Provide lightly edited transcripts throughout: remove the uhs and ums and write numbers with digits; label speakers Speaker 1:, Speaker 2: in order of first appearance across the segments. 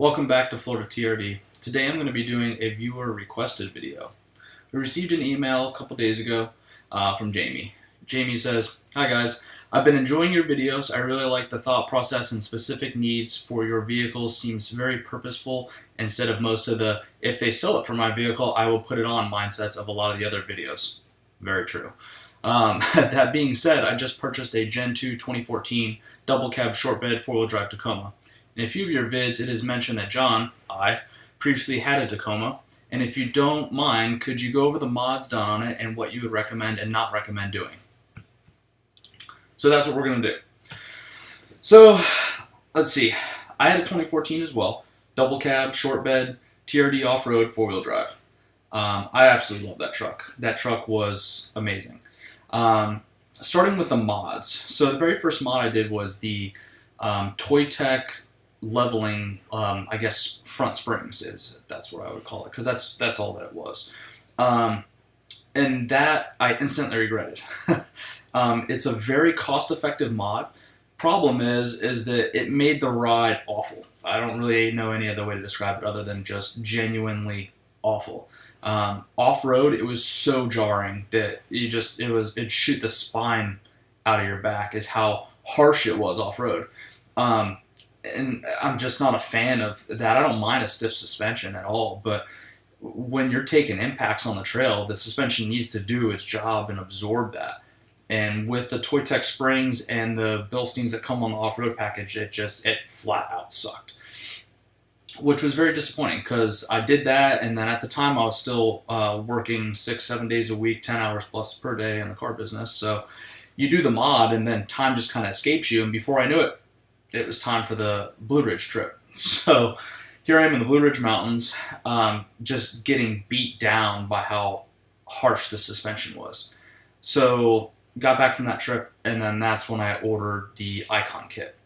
Speaker 1: Welcome back to Florida TRD. Today I'm going to be doing a viewer requested video. We received an email a couple days ago from Jamie. Jamie says, "Hi guys, I've been enjoying your videos. I really like the thought process and specific needs for your vehicles. Seems very purposeful instead of most of the, if they sell it for my vehicle, I will put it on mindsets of a lot of the other videos." Very true. That being said, I just purchased a Gen 2 2014 double cab short bed 4-wheel drive Tacoma. In a few of your vids, it is mentioned that John, previously had a Tacoma, and if you don't mind, could you go over the mods done on it and what you would recommend and not recommend doing? So that's what we're going to do. So, let's see. I had a 2014 as well, double cab, short bed, TRD off-road, 4-wheel drive. I absolutely love that truck. That truck was amazing. Starting with the mods. So the very first mod I did was the Toy Tech leveling, I guess, front springs. That's what I would call it, because that's all that it was. And that I instantly regretted. It's a very cost-effective mod. Problem is that it made the ride awful. I don't really know any other way to describe it other than just genuinely awful. Off-road, it was so jarring that it'd shoot the spine out of your back is how harsh it was off-road. And I'm just not a fan of that. I don't mind a stiff suspension at all, but when you're taking impacts on the trail, the suspension needs to do its job and absorb that. And with the Toy Tech springs and the Bilsteins that come on the off-road package, it flat out sucked. Which was very disappointing because I did that, and then at the time I was still working 6-7 days a week, 10 hours plus per day in the car business. So you do the mod, and then time just kind of escapes you, and before I knew it, it was time for the Blue Ridge trip. So here I am in the Blue Ridge Mountains, just getting beat down by how harsh the suspension was. So got back from that trip, and then that's when I ordered the Icon kit.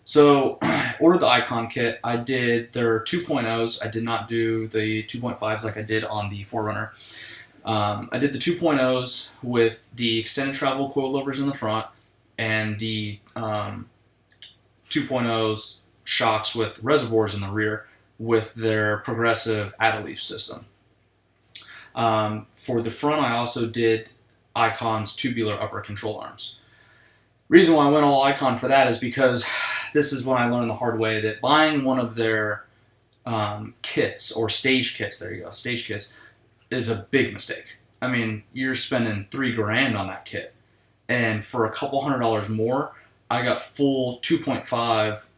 Speaker 1: So ordered the Icon kit. I did their 2.0s. I did not do the 2.5s like I did on the 4Runner. I did the 2.0s with the extended travel coilovers in the front and the 2.0s shocks with reservoirs in the rear with their progressive add-a-leaf system. For the front, I also did Icon's tubular upper control arms. Reason why I went all Icon for that is because this is when I learned the hard way that buying one of their kits, or stage kits, there you go, stage kits, is a big mistake. I mean, you're spending $3,000 on that kit. And for a couple $100 more, I got full 2.5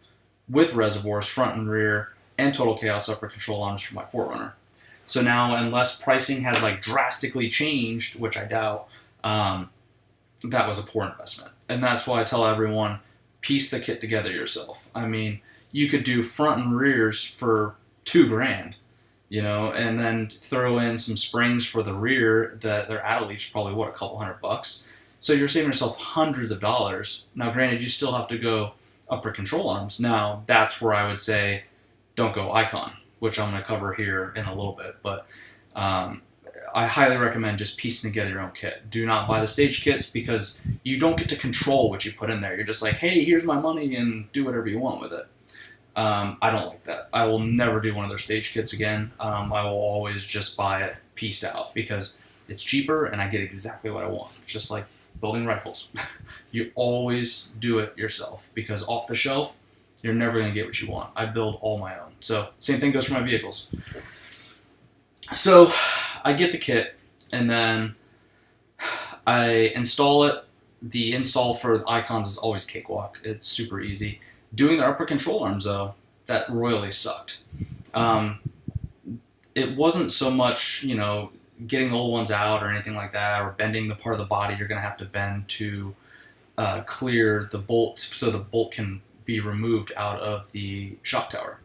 Speaker 1: with reservoirs, front and rear, and Total Chaos upper control arms for my 4Runner. So now, unless pricing has like drastically changed, which I doubt, that was a poor investment. And that's why I tell everyone, piece the kit together yourself. I mean, you could do front and rears for $2,000, and then throw in some springs for the rear. Their add-a-leaf's probably, a couple $100. So you're saving yourself hundreds of dollars. Now, granted, you still have to go upper control arms. Now, that's where I would say, don't go Icon, which I'm going to cover here in a little bit. But I highly recommend just piecing together your own kit. Do not buy the stage kits because you don't get to control what you put in there. You're just like, hey, here's my money and do whatever you want with it. I don't like that. I will never do one of their stage kits again. I will always just buy it pieced out because it's cheaper and I get exactly what I want. It's just like building rifles. You always do it yourself because off the shelf, you're never going to get what you want. I build all my own. So same thing goes for my vehicles. So I get the kit, and then I install it. The install for Icons is always cakewalk. It's super easy. Doing the upper control arms, though, that royally sucked. It wasn't so much, getting the old ones out or anything like that, or bending the part of the body you're going to have to bend to clear the bolt so the bolt can be removed out of the shock tower.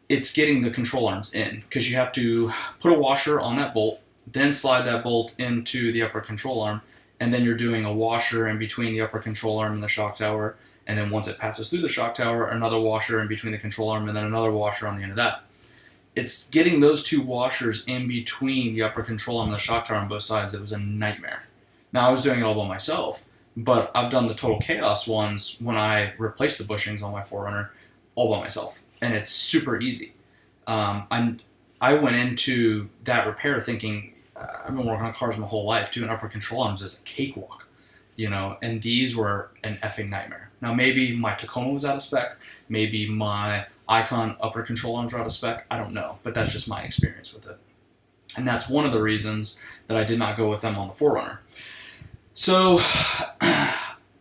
Speaker 1: It's getting the control arms in, because you have to put a washer on that bolt, then slide that bolt into the upper control arm, and then you're doing a washer in between the upper control arm and the shock tower, and then once it passes through the shock tower, another washer in between the control arm, and then another washer on the end of that. It's getting those two washers in between the upper control arm and the shock tower on both sides that was a nightmare. Now, I was doing it all by myself, but I've done the Total Chaos ones when I replaced the bushings on my 4Runner all by myself. and it's super easy. I went into that repair thinking, I've been working on cars my whole life. Doing upper control arms is a cakewalk, and these were an effing nightmare. Now, maybe my Tacoma was out of spec. Maybe my Icon upper control arms were out of spec. I don't know, but that's just my experience with it. And that's one of the reasons that I did not go with them on the 4Runner. So,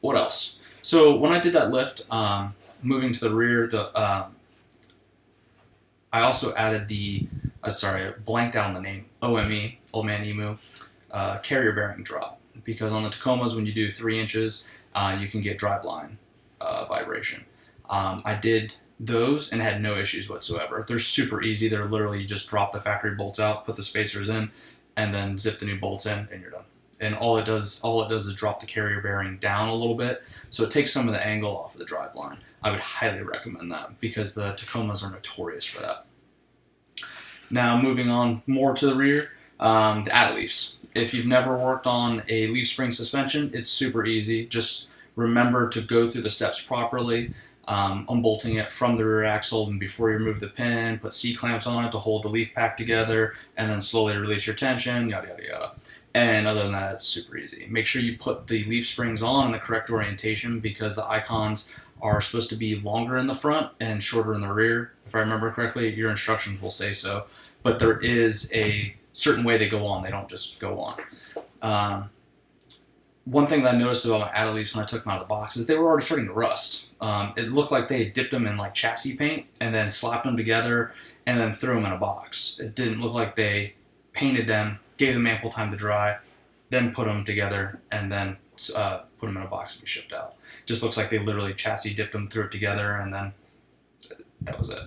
Speaker 1: what else? So, when I did that lift, moving to the rear, I also added blanked out on the name, OME, Old Man Emu, carrier bearing drop. Because on the Tacomas, when you do 3 inches, you can get driveline vibration. I did those and had no issues whatsoever. They're super easy. They're literally, you just drop the factory bolts out, put the spacers in, and then zip the new bolts in, and you're done. And all it does is drop the carrier bearing down a little bit, so it takes some of the angle off of the driveline. I would highly recommend that because the Tacomas are notorious for that. Now, moving on more to the rear, the add-a-leafs. If you've never worked on a leaf spring suspension, it's super easy. Just remember to go through the steps properly, unbolting it from the rear axle, and before you remove the pin, put C-clamps on it to hold the leaf pack together, and then slowly release your tension, yada, yada, yada. And other than that, it's super easy. Make sure you put the leaf springs on in the correct orientation because the Icons are supposed to be longer in the front and shorter in the rear. If I remember correctly, your instructions will say so. But there is a certain way they go on. They don't just go on. One thing that I noticed about my add-a-leafs when I took them out of the box is they were already starting to rust. It looked like they had dipped them in like chassis paint and then slapped them together and then threw them in a box. It didn't look like they painted them, gave them ample time to dry, then put them together, and then put them in a box and be shipped out. Just looks like they literally chassis dipped them, threw it together, and then that was it.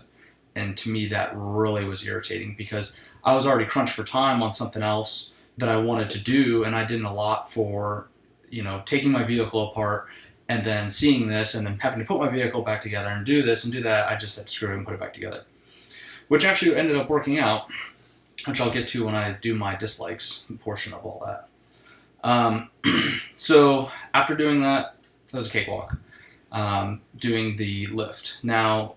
Speaker 1: And to me, that really was irritating because I was already crunched for time on something else that I wanted to do, and I didn't allot for, taking my vehicle apart and then seeing this and then having to put my vehicle back together and do this and do that. I just said screw it and put it back together, which actually ended up working out, which I'll get to when I do my dislikes portion of all that. So after doing that, it was a cakewalk. Doing the lift. Now,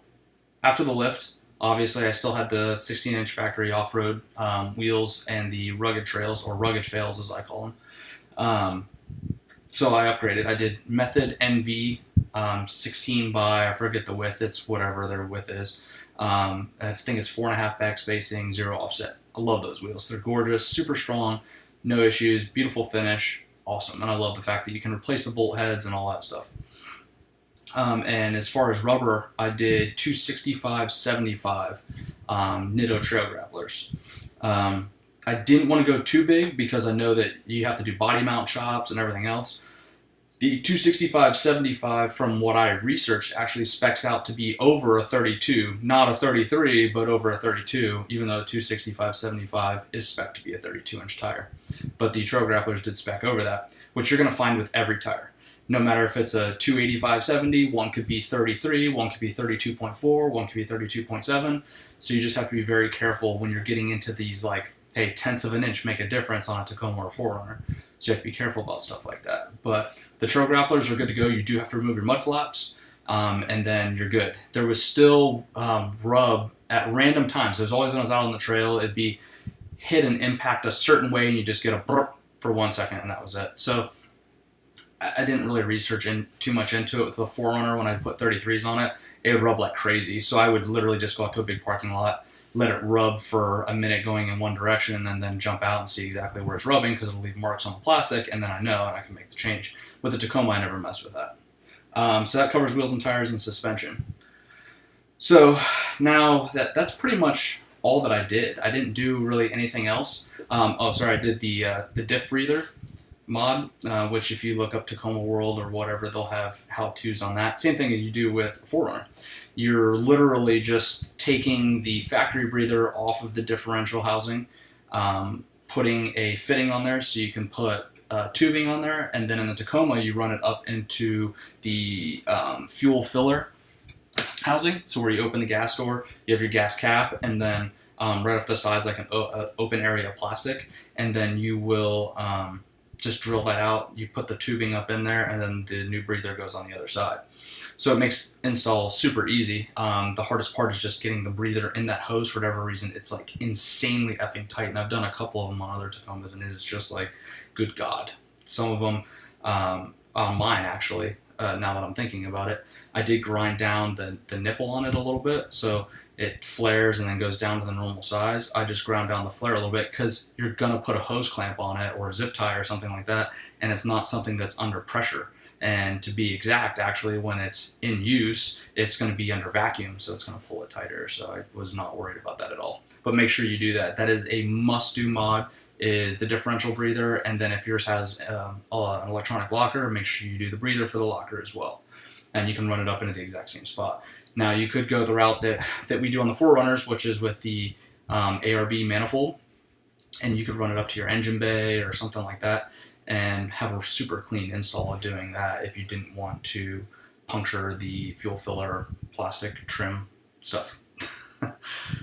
Speaker 1: after the lift, obviously I still had the 16-inch factory off-road wheels and the rugged trails, or rugged fails as I call them. So I upgraded. I did Method NV 16 by, I forget the width, it's whatever their width is. I think it's 4.5 back spacing, 0 offset. I love those wheels. They're gorgeous, super strong, no issues, beautiful finish, awesome. And I love the fact that you can replace the bolt heads and all that stuff. And as far as rubber, I did 265/75 Nitto trail grapplers. I didn't want to go too big because I know that you have to do body mount chops and everything else. The 265/75, from what I researched, actually specs out to be over a 32, not a 33, but over a 32, even though 265/75 is spec'd to be a 32-inch tire. But the trail grapplers did spec over that, which you're going to find with every tire. No matter if it's a 285/70, one could be 33, one could be 32.4, one could be 32.7. So you just have to be very careful when you're getting into these, like, hey, tenths of an inch make a difference on a Tacoma or 4Runner. So you have to be careful about stuff like that. But the trail grapplers are good to go. You do have to remove your mud flaps, and then you're good. There was still rub at random times. There's always when I was out on the trail, it'd be hit and impact a certain way, and you just get a burp for 1 second, and that was it. So I didn't really research too much into it with the 4Runner. When I put 33s on it, it would rub like crazy. So I would literally just go out to a big parking lot, let it rub for a minute going in one direction, and then jump out and see exactly where it's rubbing because it'll leave marks on the plastic, and then I know and I can make the change. With the Tacoma, I never messed with that. So that covers wheels and tires and suspension. So now that's pretty much all that I did. I didn't do really anything else. I did the diff breather mod, which if you look up Tacoma World or whatever, they'll have how-tos on that. Same thing that you do with 4Runner. You're literally just taking the factory breather off of the differential housing, putting a fitting on there so you can put tubing on there, and then in the Tacoma you run it up into the fuel filler housing. So where you open the gas door, you have your gas cap, and then right off the sides like an open area of plastic, and then you will just drill that out. You put the tubing up in there, and then the new breather goes on the other side. So it makes install super easy. The hardest part is just getting the breather in that hose. For whatever reason, it's like insanely effing tight. And I've done a couple of them on other Tacomas, and it is just like, good God. Some of them, on mine actually, now that I'm thinking about it, I did grind down the nipple on it a little bit, so it flares and then goes down to the normal size. I just ground down the flare a little bit because you're going to put a hose clamp on it or a zip tie or something like that, and it's not something that's under pressure. And to be exact, actually, when it's in use, it's going to be under vacuum, so it's going to pull it tighter. So I was not worried about that at all. But make sure you do that. That is a must-do mod, is the differential breather, and then if yours has an electronic locker, make sure you do the breather for the locker as well. And you can run it up into the exact same spot. Now, you could go the route that we do on the 4Runners, which is with the ARB manifold, and you could run it up to your engine bay or something like that, and have a super clean install of doing that if you didn't want to puncture the fuel filler plastic trim stuff.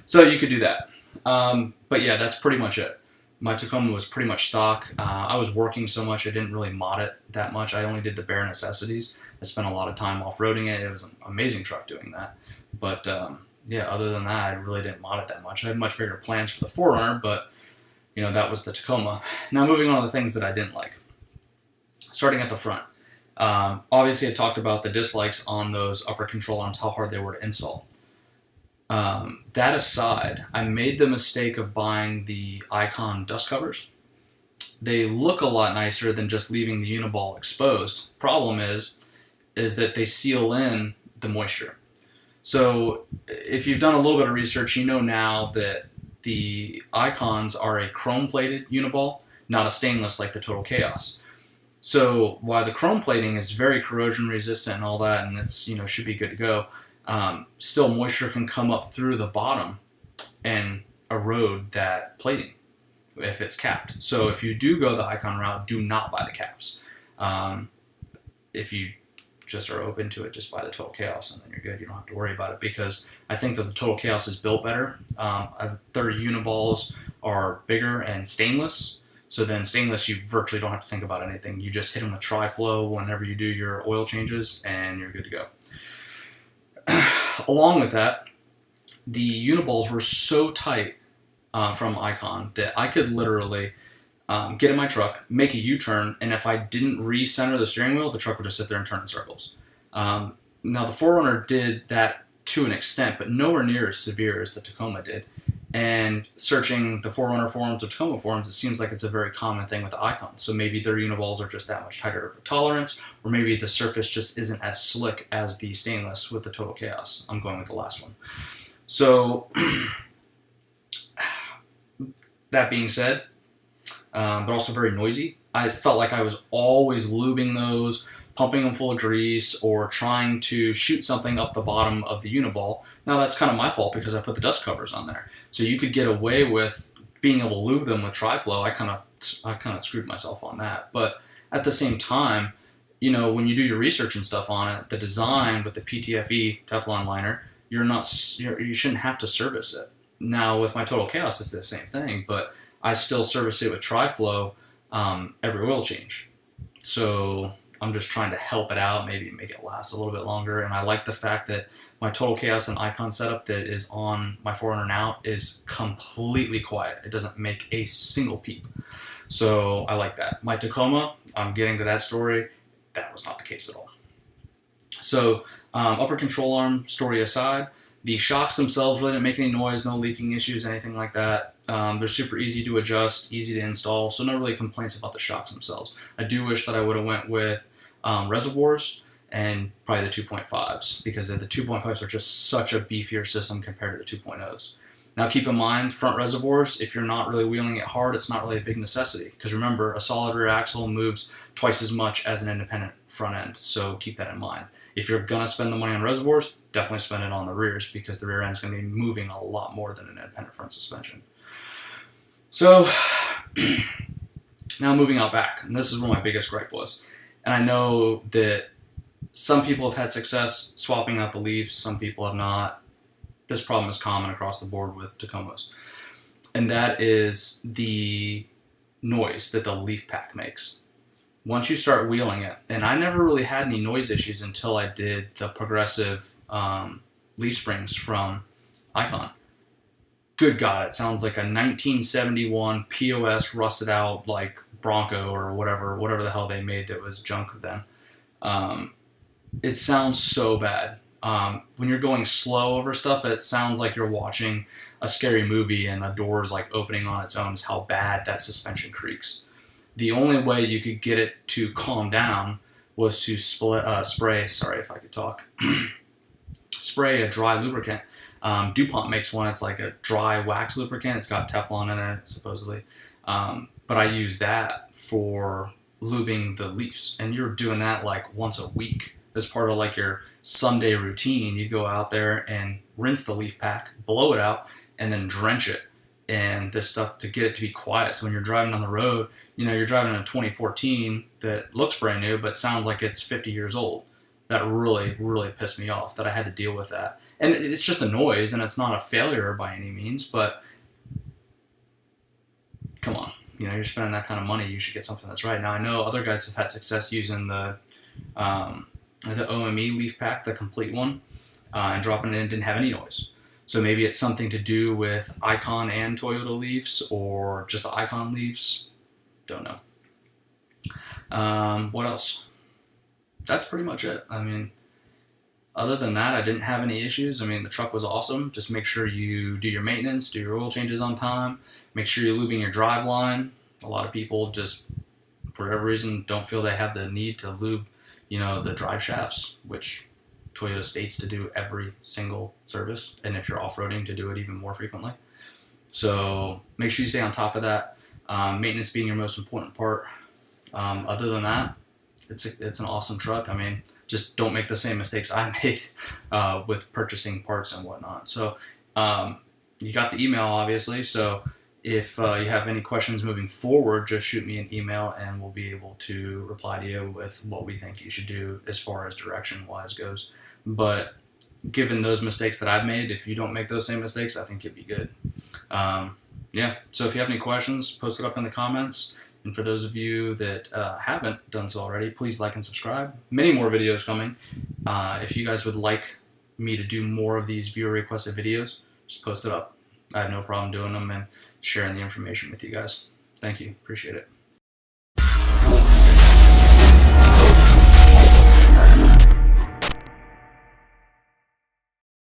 Speaker 1: So you could do that. But yeah, that's pretty much it. My Tacoma was pretty much stock. I was working so much I didn't really mod it that much. I only did the bare necessities. I spent a lot of time off-roading it. It was an amazing truck doing that. But yeah, other than that, I really didn't mod it that much. I had much bigger plans for the 4Runner, but you know, that was the Tacoma. Now moving on to the things that I didn't like. Starting at the front. Obviously I talked about the dislikes on those upper control arms, how hard they were to install. That aside, I made the mistake of buying the Icon dust covers. They look a lot nicer than just leaving the uniball exposed. Problem is that they seal in the moisture. So if you've done a little bit of research, you know now that the Icons are a chrome-plated uniball, not a stainless like the Total Chaos. So while the chrome plating is very corrosion resistant and all that, and it's, you know, should be good to go, still moisture can come up through the bottom and erode that plating if it's capped. So if you do go the Icon route, do not buy the caps. If you just are open to it, just buy the Total Chaos, and then you're good. You don't have to worry about it, because I think that the Total Chaos is built better. Their uniballs are bigger and stainless. So then stainless, you virtually don't have to think about anything. You just hit them with tri-flow whenever you do your oil changes, and you're good to go. Along with that, the uniballs were so tight from Icon that I could literally get in my truck, make a U-turn, and if I didn't recenter the steering wheel, the truck would just sit there and turn in circles. Now the 4Runner did that to an extent, but nowhere near as severe as the Tacoma did. And searching the 4Runner forums or Tacoma forums, it seems like it's a very common thing with the Icons. So maybe their uniballs are just that much tighter of a tolerance, or maybe the surface just isn't as slick as the stainless with the Total Chaos. I'm going with the last one. So, that being said, but also very noisy. I felt like I was always lubing those, pumping them full of grease, or trying to shoot something up the bottom of the uniball. Now that's kind of my fault because I put the dust covers on there. So you could get away with being able to lube them with tri-flow. I kind of screwed myself on that. But at the same time, you know, when you do your research and stuff on it, the design with the PTFE Teflon liner, you shouldn't have to service it. Now with my Total Chaos, it's the same thing, but I still service it with tri-flow every oil change. So I'm just trying to help it out, maybe make it last a little bit longer. And I like the fact that my Total Chaos and Icon setup that is on my 4Runner now is completely quiet. It doesn't make a single peep. So I like that. My Tacoma, I'm getting to that story, that was not the case at all. So upper control arm story aside, the shocks themselves really didn't make any noise, no leaking issues, anything like that. They're super easy to adjust, easy to install, so no really complaints about the shocks themselves. I do wish that I would have went with reservoirs and probably the 2.5s, because the 2.5s are just such a beefier system compared to the 2.0s. Now keep in mind, front reservoirs, if you're not really wheeling it hard, it's not really a big necessity, because remember, a solid rear axle moves twice as much as an independent front end, so keep that in mind. If you're going to spend the money on reservoirs, definitely spend it on the rears, because the rear end's going to be moving a lot more than an independent front suspension. So, now moving out back, and this is where my biggest gripe was. And I know that some people have had success swapping out the leaves, some people have not. This problem is common across the board with Tacomas. And that is the noise that the leaf pack makes. once you start wheeling it, and I never really had any noise issues until I did the progressive leaf springs from Icon. Good God, it sounds like a 1971 POS rusted out like Bronco or whatever the hell they made that was junk then. It sounds so bad. When you're going slow over stuff, it sounds like you're watching a scary movie and a door's like opening on its own. Is how bad that suspension creaks. The only way you could get it to calm down was to spray. Sorry if I could talk. Spray a dry lubricant. DuPont makes one. It's like a dry wax lubricant. It's got Teflon in it, supposedly. But I use that for lubing the leaves. And you're doing that like once a week as part of like your Sunday routine. You go out there and rinse the leaf pack, blow it out, and then drench it. And this stuff to get it to be quiet. So when you're driving on the road, you're driving a 2014 that looks brand new, but sounds like it's 50 years old. That really, really pissed me off that I had to deal with that. And it's just a noise, and it's not a failure by any means, but come on. You're spending that kind of money, you should get something that's right. Now, I know other guys have had success using the OME leaf pack, the complete one, and dropping it in, didn't have any noise. So maybe it's something to do with Icon and Toyota leaves, or just the Icon leaves. Don't know. What else? That's pretty much it. Other than that, I didn't have any issues. The truck was awesome. Just make sure you do your maintenance, do your oil changes on time. Make sure you're lubing your drive line. A lot of people just, for whatever reason, don't feel they have the need to lube, the drive shafts, which Toyota states to do every single service. And if you're off-roading, to do it even more frequently. So make sure you stay on top of that. Maintenance being your most important part. Other than that, it's an awesome truck. Just don't make the same mistakes I made with purchasing parts and whatnot. So you got the email, obviously. So if you have any questions moving forward, just shoot me an email and we'll be able to reply to you with what we think you should do as far as direction-wise goes. But given those mistakes that I've made, if you don't make those same mistakes, I think it'd be good. So if you have any questions, post it up in the comments. And for those of you that haven't done so already, please like and subscribe. Many more videos coming. If you guys would like me to do more of these viewer requested videos, just post it up. I have no problem doing them and sharing the information with you guys. Thank you. Appreciate it.